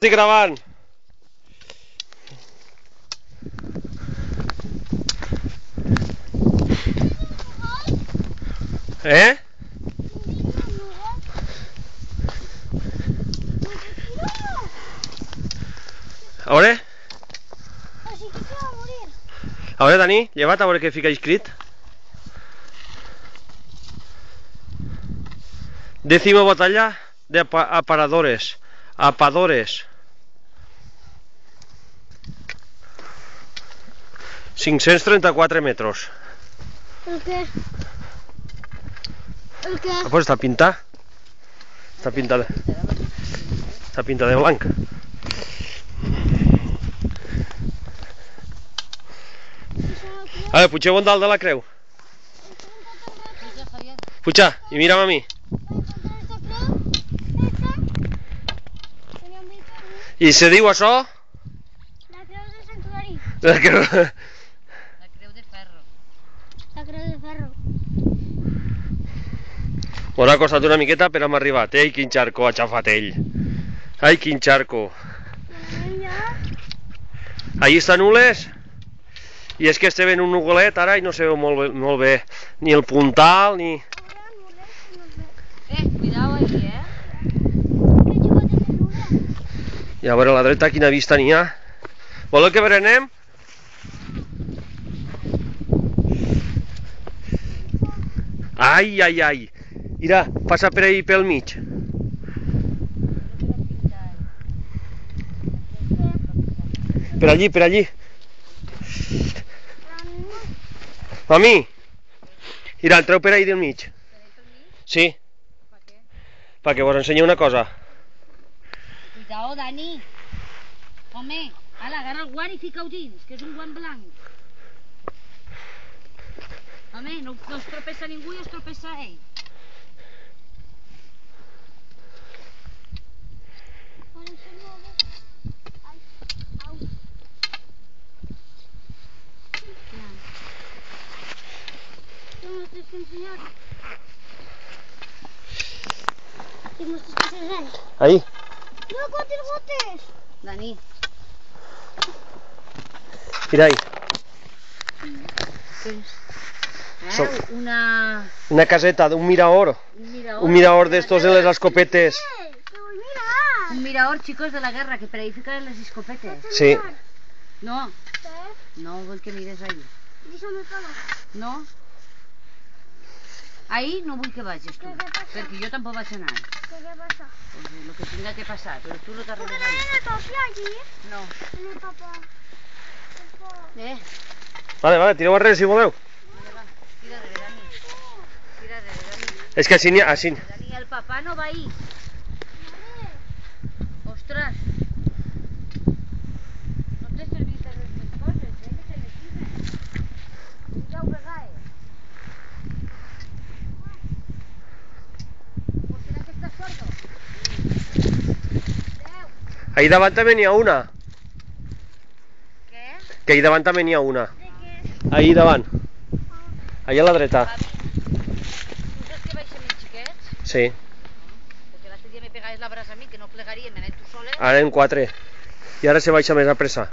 Estic gravant. Eh? A veure? A veure, Dani, lleva't a veure què fica escrit. Décima batalla de aparadores. Apadores. 534 metros. ¿El qué? ¿El qué? Ah, pues està pintat. Està pintada. Està pintada de blanc. A veure, pugeu en dalt de la creu. Puja, i mira'm a mi. I se diu això? La creu de santuari. La creu... La creu de ferro. La creu de ferro. M'ha costat una miqueta però hem arribat. Ei, quin xarco ha xafat ell. Ai, quin xarco. Allí estan nules. I és que estem en un nugolet ara i no se veu molt bé. Ni el puntal, ni... Cuidao ahí, I a veure a la dreta quina vista n'hi ha. Voleu que berenem? Ai, ai, ai. Mira, passa per ahí pel mig. Per allí, per allí. Mami, mira, entreu per ahí del mig. Sí. Perquè vos ensenyo una cosa. Cuidao, Dani. Home, ala, agarra el guant i fica-ho dins, que és un guant blanc. Home, no es tropessa ningú i es tropessa ell. Ahí. No, ¿cuántos botes? Dani. Mira ahí. ¿Qué es? Una caseta, un mirador. Un mirador de estos en las escopetes. Un mirador, chicos, de la guerra, que per ahí ficaven les escopetes. Sí. No. No vull que mires ahí. No. Ahí no vull que vagis tu, perquè jo tampoc vaig anar. ¿Qué pasa? Pues lo que tenga que pasar, pero tú no te arregles ahí. ¿No topi allí? No. No, papá. Vale, vale, tireu arrere si voleu. Vale, va. Tira de Dani. Tira de Dani. És que així n'hi ha... Així. Dani, el papá no va ahí. Ostras. No t'he servit de res més coses, que te n'equimes. Mira ho vegades. ¿Por qué que estás sordo? Ahí davant també n'hi ha una. Què? Que ahí davant també n'hi ha una. ¿De qué? Ahí davant. Allà a la dreta. Tu saps que baixem els xiquets? Sí. Perquè l'altre dia me pegaves la brasa a mi, que no plegaria, me n'he tu sola. Ara en 4. I ara se baixa més a pressa.